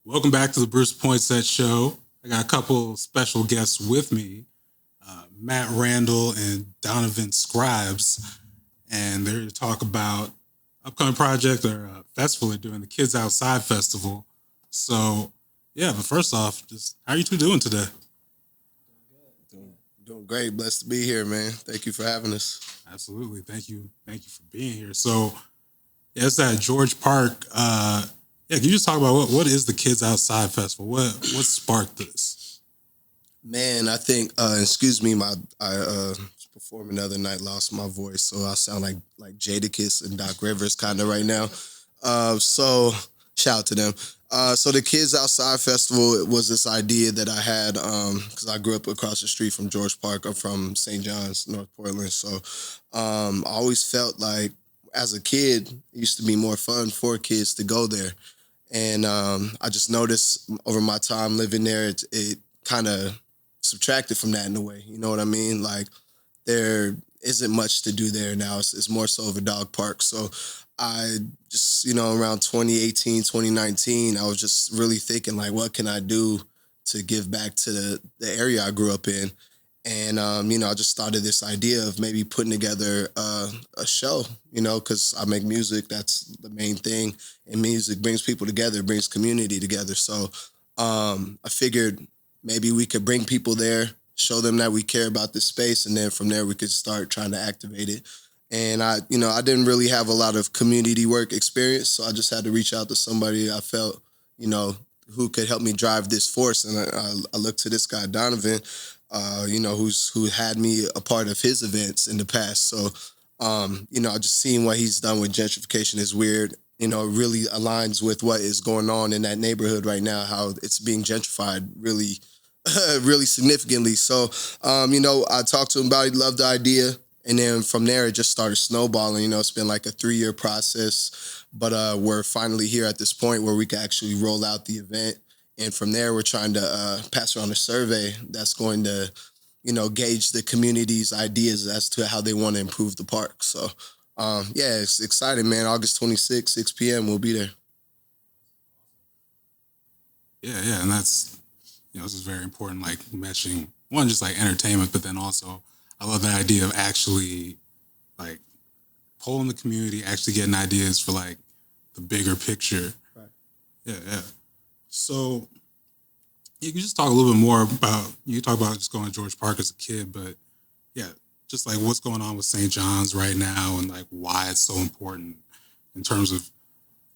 Welcome back to the Bruce Poinsette Show. I got a couple special guests with me, Matt Randol and Donovan Scribes, and they're here to talk about upcoming project or festival they're doing, the Kids Outside Festival. So, yeah, but first off, just how are you two doing today? Doing great. Blessed to be here, man. Thank you for having us. Absolutely. Thank you. Thank you for being here. So, yeah, it's at George Park. Can you just talk about what is the Kids Outside Festival? What sparked this? Man, I think excuse me, I was performing the other night, lost my voice, so I sound like Jadakiss and Doc Rivers kind of right now. So shout out to them. So the Kids Outside Festival, it was this idea that I had because I grew up across the street from George Park. I'm from St. John's, North Portland. So I always felt like as a kid, it used to be more fun for kids to go there. And I just noticed over my time living there, it kind of subtracted from that in a way. You know what I mean? Like there isn't much to do there now. It's more so of a dog park. So I just, around 2018, 2019, I was just really thinking like, what can I do to give back to the area I grew up in? And, I just started this idea of maybe putting together a show, because I make music. That's the main thing. And music brings people together, brings community together. So I figured maybe we could bring people there, show them that we care about this space. And then from there, we could start trying to activate it. And I didn't really have a lot of community work experience. So I just had to reach out to somebody I felt, who could help me drive this force. And I looked to this guy, Donovan, who had me a part of his events in the past. So, just seeing what he's done with gentrification is weird. It really aligns with what is going on in that neighborhood right now, how it's being gentrified really, really significantly. So, I talked to him about it, loved the idea. And then from there, it just started snowballing. It's been like a 3-year process, but we're finally here at this point where we can actually roll out the event. And from there, we're trying to pass around a survey that's going to, gauge the community's ideas as to how they want to improve the park. So, it's exciting, man. August 26th, 6 p.m., we'll be there. Yeah, and that's, this is very important, like meshing, one, just like entertainment, but then also I love the idea of actually like polling the community, actually getting ideas for like the bigger picture. Right. Yeah. So you can just talk a little bit more about, you talk about just going to George Park as a kid, but yeah, just like what's going on with St. John's right now and like why it's so important in terms of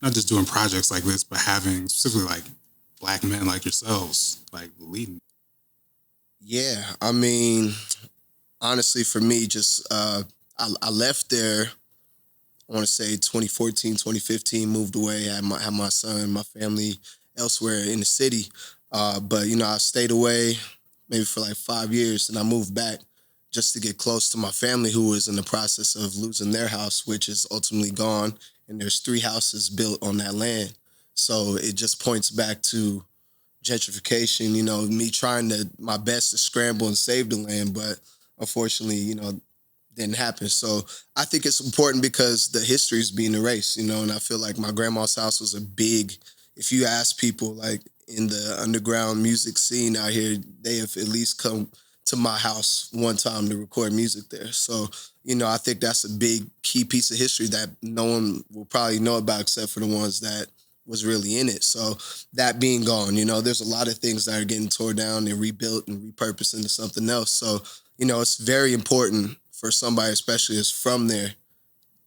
not just doing projects like this, but having specifically like Black men like yourselves, like leading. Yeah, I mean, honestly, for me, just I left there, I want to say 2014, 2015, moved away, had my son, my family elsewhere in the city. But, I stayed away maybe for like 5 years and I moved back just to get close to my family who was in the process of losing their house, which is ultimately gone. And there's 3 houses built on that land. So it just points back to gentrification, me trying my best to scramble and save the land, but unfortunately, didn't happen. So I think it's important because the history is being erased, and I feel like my grandma's house was if you ask people like in the underground music scene out here, they have at least come to my house one time to record music there. So, I think that's a big key piece of history that no one will probably know about except for the ones that was really in it. So that being gone, there's a lot of things that are getting torn down and rebuilt and repurposed into something else. So, it's very important for somebody, especially as from there,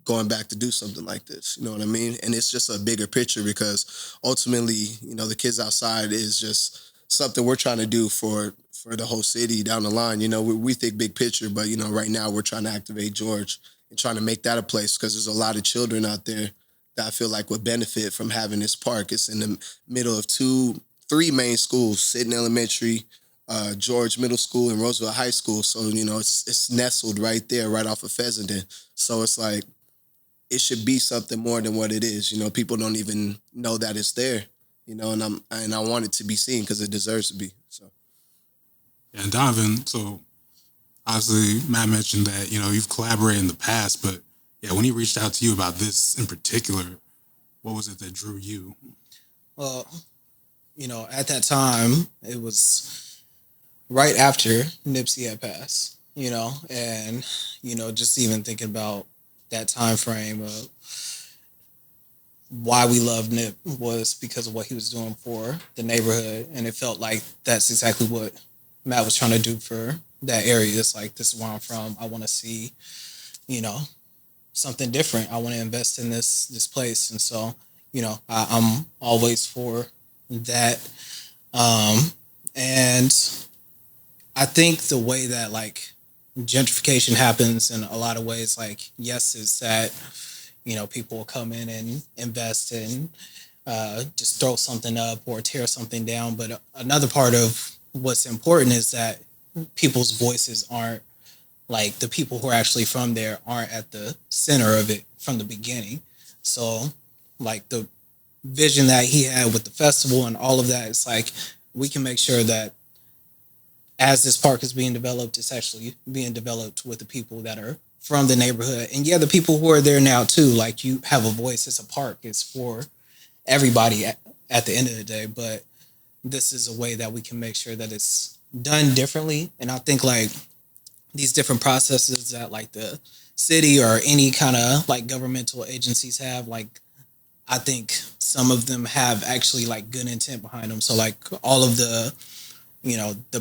going back to do something like this. You know what I mean? And it's just a bigger picture because ultimately, the Kids Outside is just something we're trying to do for the whole city down the line. We think big picture, but, right now we're trying to activate George and trying to make that a place because there's a lot of children out there that I feel like would benefit from having this park. It's in the middle of 3 main schools, Sidon Elementary, George Middle School, and Roosevelt High School. So, it's nestled right there, right off of Fessenden. So it's like, it should be something more than what it is. People don't even know that it's there, and I want it to be seen because it deserves to be. So. Yeah, and Donovan, so obviously Matt mentioned that, you've collaborated in the past, but yeah, when he reached out to you about this in particular, what was it that drew you? Well, at that time, it was right after Nipsey had passed, and, just even thinking about that time frame of why we loved Nip was because of what he was doing for the neighborhood. And it felt like that's exactly what Matt was trying to do for that area. It's like, this is where I'm from. I want to see, you know, something different. I want to invest in this place. And so, I'm always for that. Um, and I think the way that like gentrification happens in a lot of ways, like yes, it's that people will come in and invest and just throw something up or tear something down. But another part of what's important is that people's voices aren't like the people who are actually from there aren't at the center of it from the beginning. So like the vision that he had with the festival and all of that, it's like we can make sure that as this park is being developed, it's actually being developed with the people that are from the neighborhood. And yeah, the people who are there now too, like you have a voice. It's a park. It's for everybody at the end of the day. But this is a way that we can make sure that it's done differently. And I think like these different processes that like the city or any kind of like governmental agencies have, like I think some of them have actually like good intent behind them. So like all of the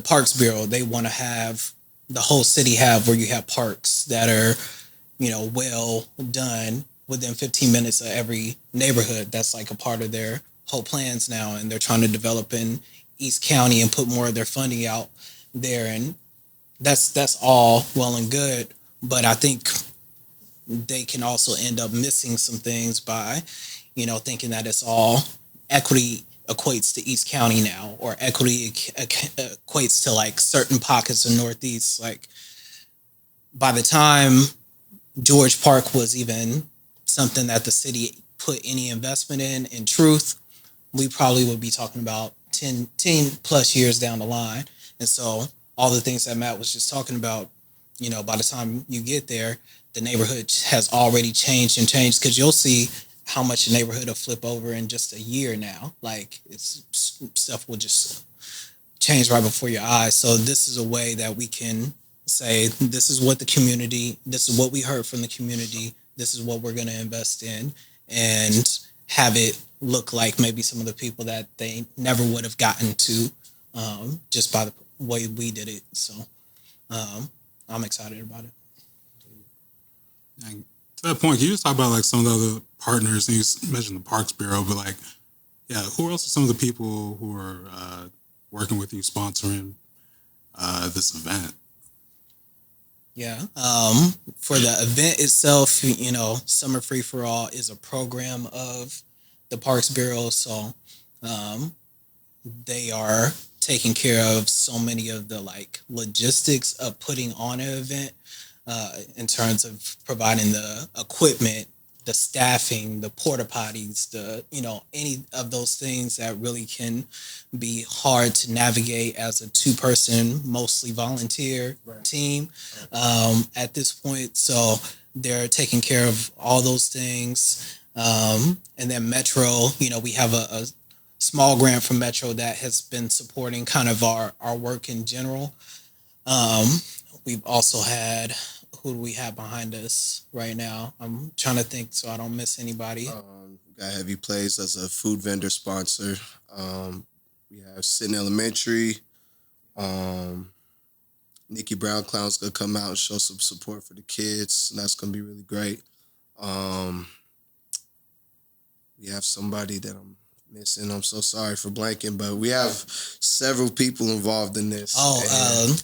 Parks Bureau, they want to have the whole city have where you have parks that are, well done within 15 minutes of every neighborhood. That's like a part of their whole plans now. And they're trying to develop in East County and put more of their funding out there. And that's all well and good. But I think they can also end up missing some things by, thinking that it's all equity equates to East County now, or equity equates to like certain pockets of Northeast. Like by the time George Park was even something that the city put any investment in truth, we probably would be talking about 10 plus years down the line. And so all the things that Matt was just talking about, by the time you get there, the neighborhood has already changed because you'll see how much the neighborhood will flip over in just a year now. Like stuff will just change right before your eyes. So this is a way that we can say, this is what this is what we heard from the community. This is what we're going to invest in, and have it look like maybe some of the people that they never would have gotten to just by the way we did it. So I'm excited about it. And to that point, can you just talk about like some of the other partners? And you mentioned the Parks Bureau, but like, yeah, who else are some of the people who are working with you, sponsoring this event? Yeah. For the event itself, Summer Free for All is a program of the Parks Bureau. So they are taking care of so many of the like logistics of putting on an event in terms of providing the equipment, the staffing, the porta potties, any of those things that really can be hard to navigate as a 2-person, mostly volunteer team at this point. So they're taking care of all those things. And then Metro, we have a small grant from Metro that has been supporting kind of our work in general. We've also had, who do we have behind us right now? I'm trying to think so I don't miss anybody. Got Heavy Plays as a food vendor sponsor. We have Sin Elementary. Nikki Brown Clown's going to come out and show some support for the kids, and that's going to be really great. We have somebody that I'm missing. I'm so sorry for blanking, but we have several people involved in this.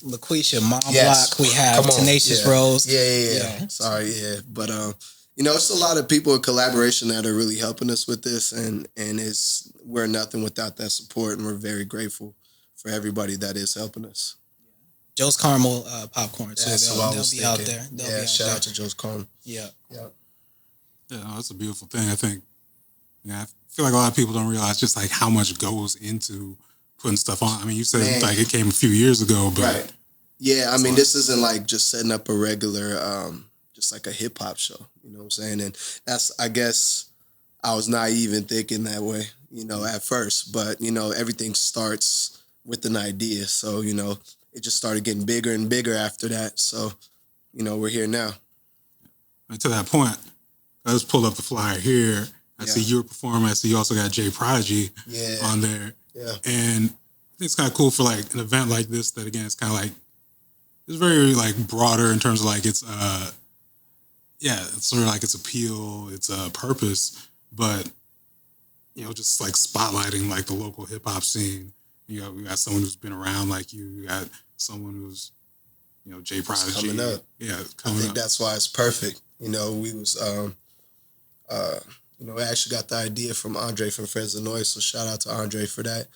LaQuisha, Mom Block. We have Tenacious Rose. Yeah. Sorry, but it's a lot of people in collaboration that are really helping us with this, and we're nothing without that support, and we're very grateful for everybody that is helping us. Joe's Caramel Popcorn. So they'll be out there. Shout out to Joe's Caramel. Yeah. Yeah, that's a beautiful thing. I think. Yeah, I feel like a lot of people don't realize just like how much goes into putting stuff on. I mean, you said like it came a few years ago, but right. Yeah, I mean, this isn't like just setting up a regular, just like a hip hop show. You know what I'm saying? And that's, I guess, I was naive in thinking that way. at first. But, everything starts with an idea. So, it just started getting bigger and bigger after that. So, we're here now. And to that point, I just pulled up the flyer here. I see you were performing. I see you also got Jay Prodigy on there. Yeah. And I think it's kind of cool for like an event like this that, again, it's kind of like, it's very like broader in terms of like it's it's sort of like its appeal, its purpose, but just like spotlighting like the local hip hop scene. We got someone who's been around like you. You got someone who's Jay Prodigy coming up. Yeah, I think that's why it's perfect. We was I actually got the idea from Andre from Fresno, so shout out to Andre for that.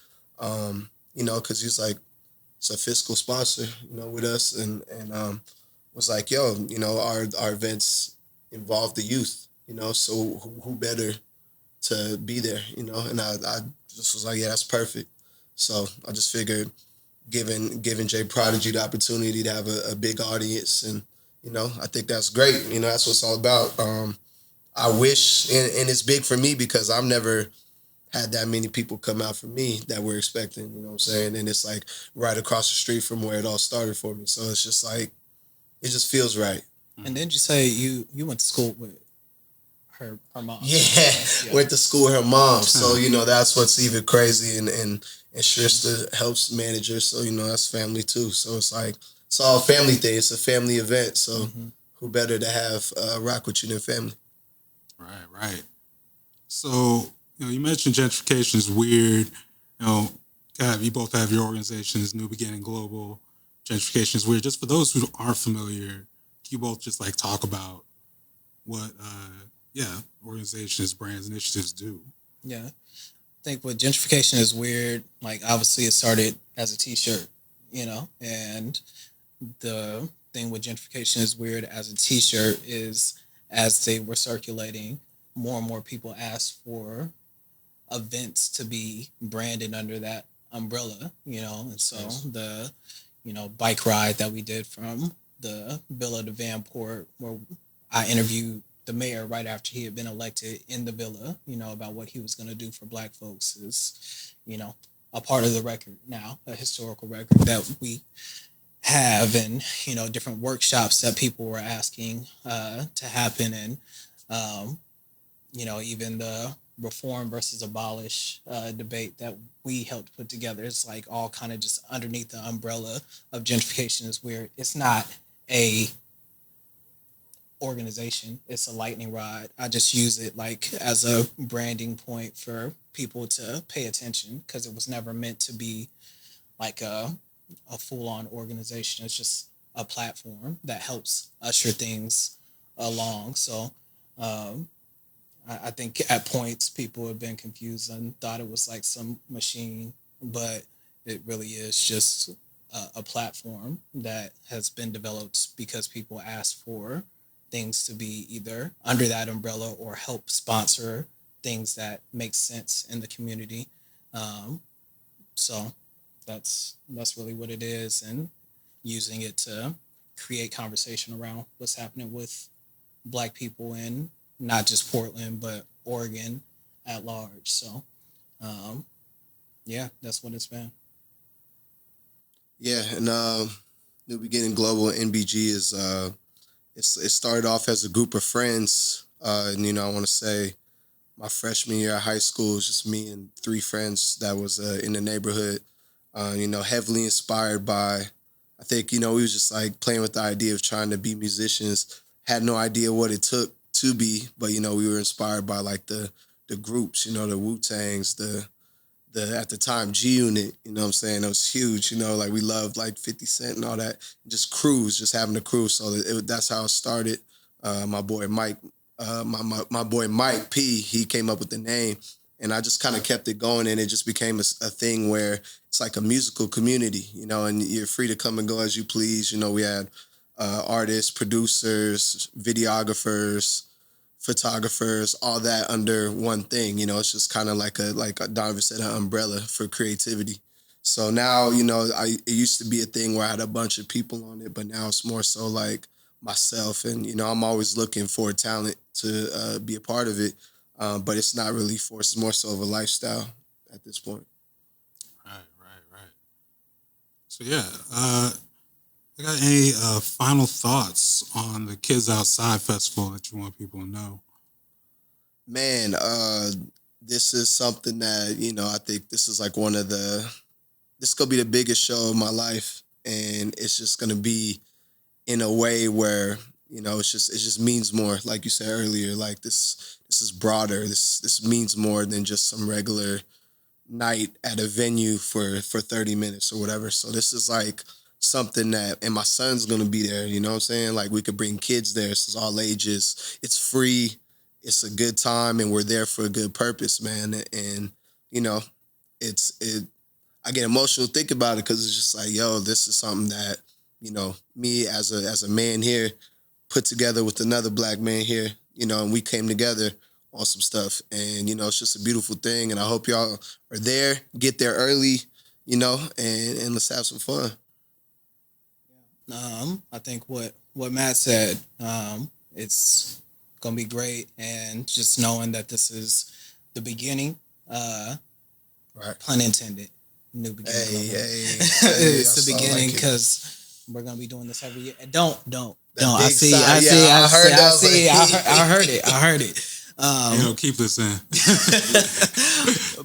Because he's like, it's a fiscal sponsor, with us, and was like, yo, our events involve the youth, so who better to be there, and I just was like, yeah, that's perfect. So I just figured giving Jay Prodigy the opportunity to have a big audience, and, I think that's great. That's what it's all about. I wish, and it's big for me because I've never had that many people come out for me that we're expecting, you know what I'm saying? And it's like right across the street from where it all started for me. So it's just like, it just feels right. And didn't you say you went to school with her mom? Yeah, went to school with her mom. So, that's what's even crazy. And Shrista helps manage her. So, that's family too. So it's like, it's all a family thing. It's a family event. So who better to have rock with you than family? Right. So, you mentioned gentrification is weird. You both have your organizations, New Beginning Global. Gentrification is weird. Just for those who aren't familiar, can you both just like talk about what, organizations, brands, initiatives do? Yeah. I think what gentrification is weird, like obviously it started as a t-shirt, and the thing with gentrification is weird as a t-shirt is as they were circulating, more and more people asked for events to be branded under that umbrella, and so the, bike ride that we did from the Villa to Vanport, where I interviewed the mayor right after he had been elected in the Villa, about what he was going to do for Black folks is, a part of the record now, a historical record that we have, and, different workshops that people were asking to happen, and, even the reform versus abolish debate that we helped put together. It's like all kind of just underneath the umbrella of gentrification is weird. It's not a organization. It's a lightning rod. I just use it like as a branding point for people to pay attention because it was never meant to be like a full-on organization. It's just a platform that helps usher things along. So I think at points people have been confused and thought it was like some machine, but it really is just a platform that has been developed because people ask for things to be either under that umbrella or help sponsor things that make sense in the community. So that's really what it is, and using it to create conversation around what's happening with Black people in not just Portland, but Oregon at large. So, that's what it's been. Yeah, and New Beginning Global NBG is it started off as a group of friends, and I want to say my freshman year of high school was just me and three friends that was in the neighborhood, heavily inspired by, I think, we was just like playing with the idea of trying to be musicians, had no idea what it took to be, but we were inspired by like the groups, the Wu-Tangs, the at the time G Unit, what I'm saying, it was huge, like we loved like 50 Cent and all that, just crews, just having a crew. So that's how it started. My boy Mike, my boy Mike P, he came up with the name, and I just kind of kept it going, and it just became a thing where it's like a musical community, and you're free to come and go as you please. We had artists, producers, videographers, photographers, all that under one thing. It's just kind of like Donovan said, an umbrella for creativity. So now, it used to be a thing where I had a bunch of people on it, but now it's more so like myself, and I'm always looking for talent to be a part of it. but it's not really forced. It's more so of a lifestyle at this point. Right. So yeah, I got any final thoughts on the Kids Outside Festival that you want people to know? Man, this is something that, I think this is like this is gonna be the biggest show of my life, and it's just gonna be in a way where it just means more. Like you said earlier, like this is broader. This means more than just some regular night at a venue for 30 minutes or whatever. So this is like something that, and my son's gonna be there. You know what I'm saying? Like we could bring kids there. It's all ages. It's free. It's a good time, and we're there for a good purpose, man. And I get emotional thinking about it because it's just like, yo, this is something that me as a man here put together with another black man here, and we came together on some stuff, and it's just a beautiful thing. And I hope y'all are there, get there early, and let's have some fun. I think what Matt said, it's gonna be great, and just knowing that this is the beginning, Right. pun intended, new beginning. Hey, It's the I beginning like it. because we're gonna be doing this every year. Don't. That I big see. sign, I yeah, see. I I heard that. see. I heard it. Keep this in.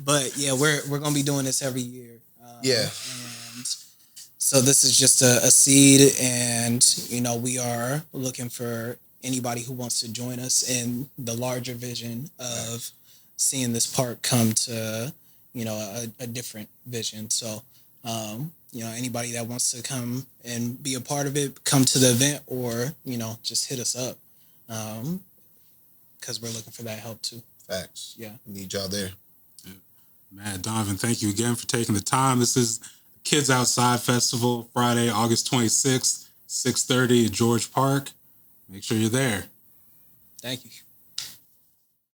But yeah, we're gonna be doing this every year. Yeah. And so this is just a seed, and we are looking for anybody who wants to join us in the larger vision of seeing this park come to a different vision. So anybody that wants to come and be a part of it, come to the event, or just hit us up, because we're looking for that help too. Facts. Yeah. Need y'all there. Man, Donovan, thank you again for taking the time. This is the Kids Outside Festival, Friday, August 26th, 6:30 at George Park. Make sure you're there. Thank you.